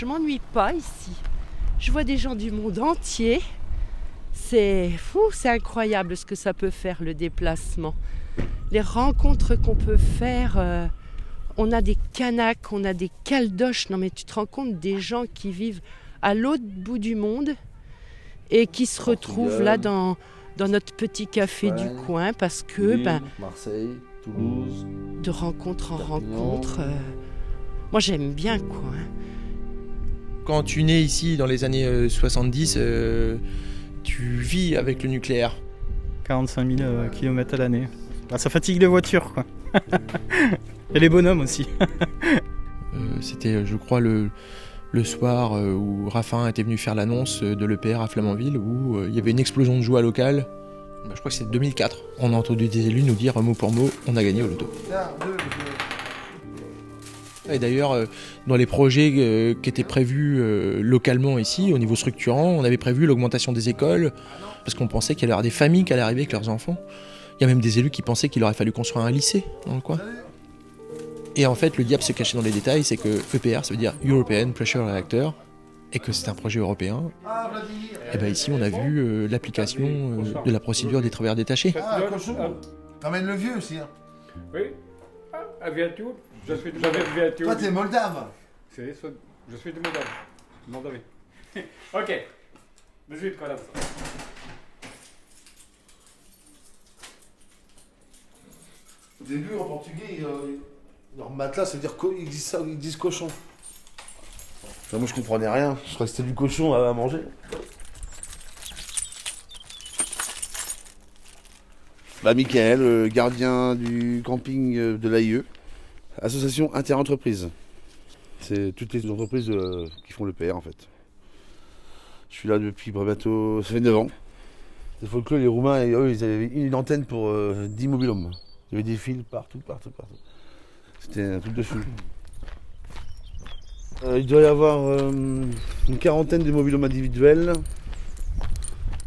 je m'ennuie pas ici. Je vois des gens du monde entier. C'est fou, c'est incroyable ce que ça peut faire le déplacement. Les rencontres qu'on peut faire, on a des Kanaks, on a des Caldoches. Non mais tu te rends compte des gens qui vivent à l'autre bout du monde et qui se retrouvent là dans notre petit café du coin parce que Marseille, Toulouse, de rencontre en rencontre, moi j'aime bien quoi. Quand tu nais ici dans les années 70, tu vis avec le nucléaire. 45 000 km à l'année. Ah, ça fatigue les voitures, quoi. Et les bonhommes aussi. C'était, je crois, le soir où Raffin était venu faire l'annonce de l'EPR à Flamanville, où il y avait une explosion de joie locale. Je crois que c'était 2004. On a entendu des élus nous dire mot pour mot, on a gagné au loto. Et d'ailleurs, dans les projets qui étaient prévus localement ici, au niveau structurant, on avait prévu l'augmentation des écoles, parce qu'on pensait qu'il y allait y avoir des familles qui allaient arriver avec leurs enfants. Il y a même des élus qui pensaient qu'il aurait fallu construire un lycée dans le coin. Et en fait, le diable se cachait dans les détails, c'est que EPR, ça veut dire European Pressure Reactor, et que c'est un projet européen. Et bien ici, on a vu l'application de la procédure des travailleurs détachés. Ah, cochon. T'emmènes le vieux aussi, hein. Oui. À Viatou. Je suis de Viatou. Toi, t'es moldave. Je suis de Moldavie. Ok. Vas-y, quoi là. Au début, en portugais, leur matelas, ça veut dire ils disent cochon. Enfin, moi, je comprenais rien. Je crois que c'était du cochon à manger. Bah, Michael, gardien du camping de l'AIE, association interentreprises. C'est toutes les entreprises qui font le PR en fait. Je suis là depuis bientôt, ça fait 9 ans. Il faut que les Roumains, eux, ils avaient une antenne pour 10 mobil-homes. Il y avait des fils partout. C'était un truc de fou. Il doit y avoir une quarantaine de mobil-homes individuels.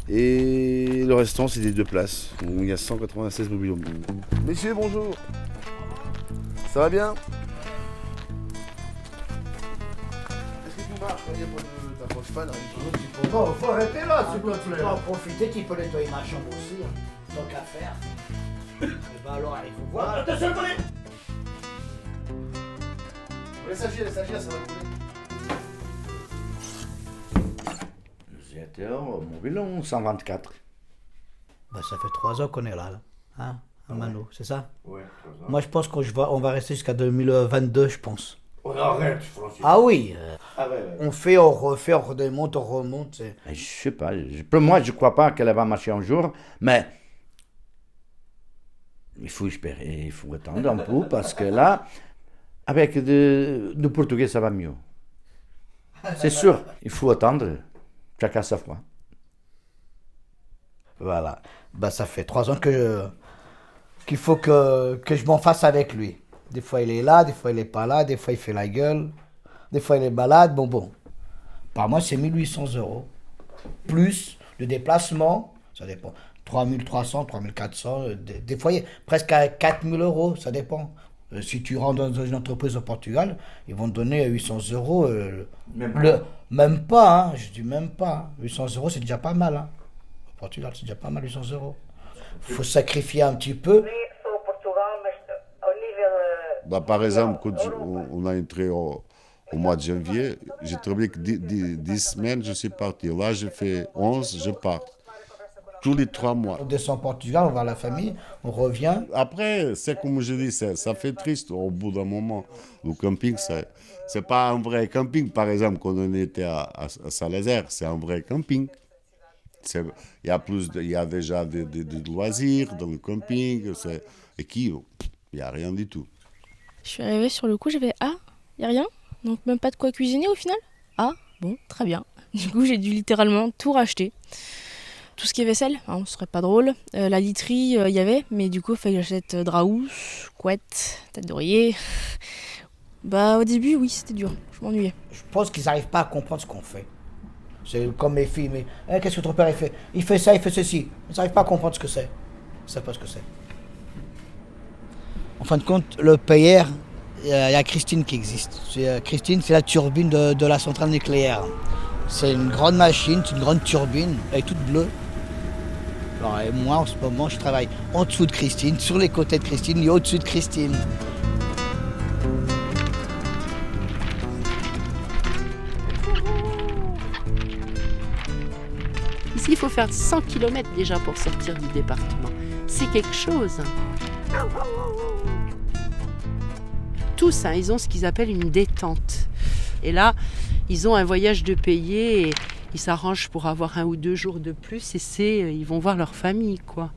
Et le restant, c'est des 2 places. Il y a 196 mobil-homes. Messieurs, bonjour. Ça va bien? Est-ce que tu marches? Il n'y a pas de... T'approches pas là. Faut arrêter là, s'il te plaît. Tu peux en profiter, tu peux nettoyer ma chambre aussi, hein. Tant qu'à faire. Et bah alors, il faut voir. Attention, attendez. Laisse agir, ça va couler. Zéter, Mobilon, 124. Bah ça fait 3 ans qu'on est là, hein, à Mano, c'est ça? Ouais, 3 ans. Moi je pense qu'on va rester jusqu'à 2022, je pense. On arrête, Francis. Ah oui, Ouais. on fait, on refait, on redémonte, on remonte. Je sais pas, moi je crois pas qu'elle va marcher un jour, mais il faut espérer, il faut attendre un peu, parce que là, avec le portugais ça va mieux. C'est sûr, il faut attendre, chacun sa foi. Voilà, bah ça fait 3 ans qu'il faut que je m'en fasse avec lui. Des fois il est là, des fois il est pas là, des fois il fait la gueule, des fois il est malade, bon. Par mois c'est 1 800 €. Plus le déplacement, ça dépend. 3 300, 3 400, des fois presque à 4 000 €, ça dépend. Si tu rentres dans une entreprise au Portugal, ils vont te donner 800 €. Même pas, hein, je dis même pas. 800 € c'est déjà pas mal. Hein. Au Portugal c'est déjà pas mal 800 €. Il faut sacrifier un petit peu. Bah, par exemple, quand on a entré au mois de janvier, j'ai travaillé que 10 semaines, je suis parti. Là, je fais 11, je pars. Tous les 3 mois. On descend au Portugal, on va à la famille, on revient. Après, c'est comme je dis, ça fait triste au bout d'un moment. Le camping, c'est pas un vrai camping. Par exemple, quand on était à Saint-Lazare, c'est un vrai camping. Il y a déjà des loisirs dans le camping. Et qui, il n'y a rien du tout. Je suis arrivée sur le coup, j'avais « Ah, il n'y a rien ?» Donc même pas de quoi cuisiner au final. Ah, bon, très bien. Du coup, j'ai dû littéralement tout racheter. Tout ce qui est vaisselle, hein, ce serait pas drôle. La literie, il y avait, mais du coup, il fallait que j'achète draous, couette, tête d'oreiller. Bah, au début, oui, c'était dur. Je m'ennuyais. Je pense qu'ils n'arrivent pas à comprendre ce qu'on fait. C'est comme mes filles, mais qu'est-ce que ton père il fait? Il fait ça, il fait ceci. Ils n'arrivent pas à comprendre ce que c'est. Ils ne savent pas ce que c'est. En fin de compte, le PR, Il y a Christine qui existe. Christine, c'est la turbine de la centrale nucléaire. C'est une grande machine, c'est une grande turbine, elle est toute bleue. Alors, et moi, en ce moment, je travaille en dessous de Christine, sur les côtés de Christine et au-dessus de Christine. Ici, il faut faire 100 km déjà pour sortir du département. C'est quelque chose. Tous, ils ont ce qu'ils appellent une détente. Et là, ils ont un voyage de payer et ils s'arrangent pour avoir 1 ou 2 jours de plus et ils vont voir leur famille, quoi.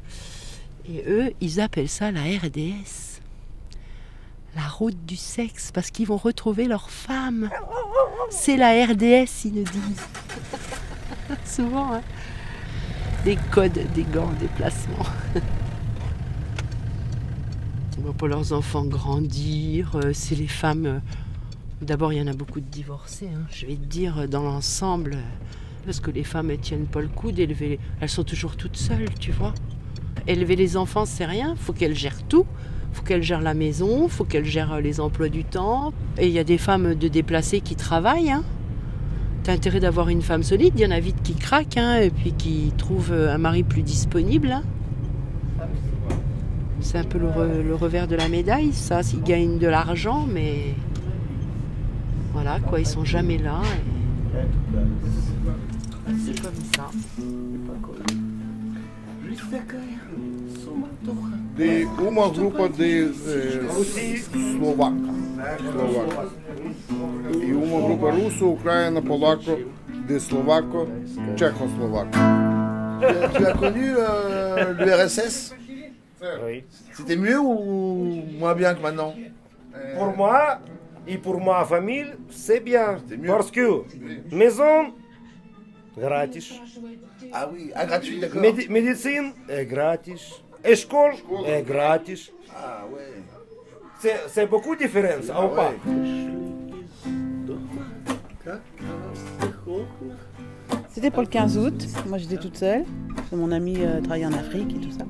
Et eux, ils appellent ça la RDS. La route du sexe, parce qu'ils vont retrouver leur femme. C'est la RDS, ils nous disent. Souvent, hein. Des codes, des gants, des placements. Pour leurs enfants grandir, c'est les femmes. D'abord, il y en a beaucoup de divorcés, hein, je vais te dire, dans l'ensemble. Parce que les femmes, elles tiennent pas le coup d'élever. Elles sont toujours toutes seules, tu vois. Élever les enfants, c'est rien. Faut qu'elles gèrent tout. Faut qu'elles gèrent la maison, faut qu'elles gèrent les emplois du temps. Et il y a des femmes de déplacés qui travaillent, hein. T'as intérêt d'avoir une femme solide. Il y en a vite qui craquent, hein, et puis qui trouvent un mari plus disponible, hein. C'est un peu le revers de la médaille, ça. Ils gagnent de l'argent, mais voilà, quoi, ils sont jamais là. Et c'est comme ça. De uma grupa de Slovaca. E uma grupa russo, Ucraina, polaco, de slovaco, tchécoslovaque. Tu as connu l'URSS? Oui. C'était mieux ou moins bien que maintenant? Pour moi et pour ma famille, c'est bien. Mieux. Parce que maison, gratis. Ah oui, gratuit, d'accord. Médecine est gratis. École est gratis. Ah ouais. C'est beaucoup de différence, ou pas? C'était pour le 15 août. Moi, j'étais toute seule. Mon ami travaillait en Afrique et tout ça.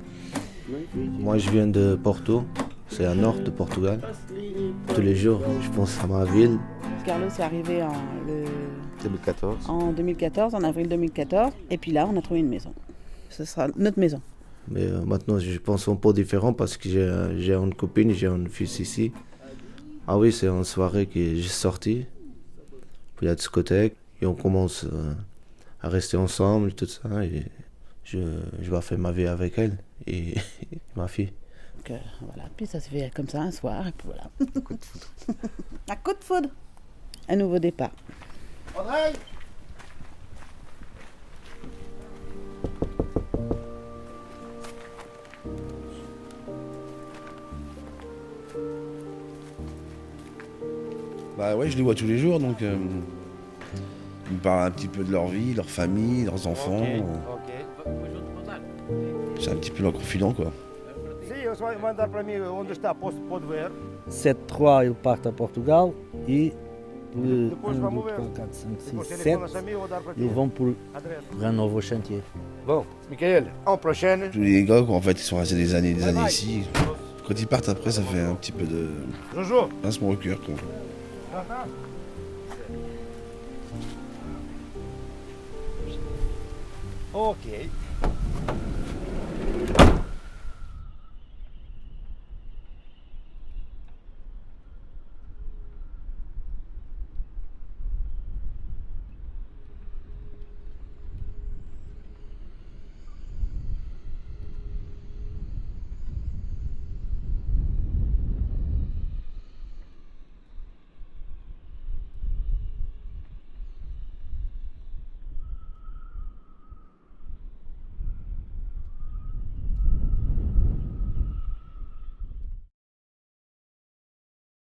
Moi, je viens de Porto. C'est à nord de Portugal. Tous les jours, je pense à ma ville. Carlos est arrivé en 2014. En avril 2014. Et puis là, on a trouvé une maison. Ce sera notre maison. Mais maintenant, je pense un peu différent parce que j'ai une copine, j'ai un fils ici. Ah oui, c'est une soirée que j'ai sorti. Puis la discothèque. Et on commence à rester ensemble, tout ça. Et je vais faire ma vie avec elle et ma fille. Donc, voilà. Puis ça se fait comme ça un soir. Et puis voilà. Un coup de foudre. Un coup de foudre. Un nouveau départ. André! Bah ouais, je les vois tous les jours, donc ils me parlent un petit peu de leur vie, leur famille, leurs enfants. C'est un petit peu leur confident, quoi. 7-3, ils partent à Portugal et le 1, 2, 3, 4, 5, 6, 7, ils vont pour un nouveau chantier. Bon, Michael, en prochaine. Tous les gars, quoi, en fait, ils sont restés des années ici. Quand ils partent après, ça fait un petit peu de pincement au cœur, quoi. Ok.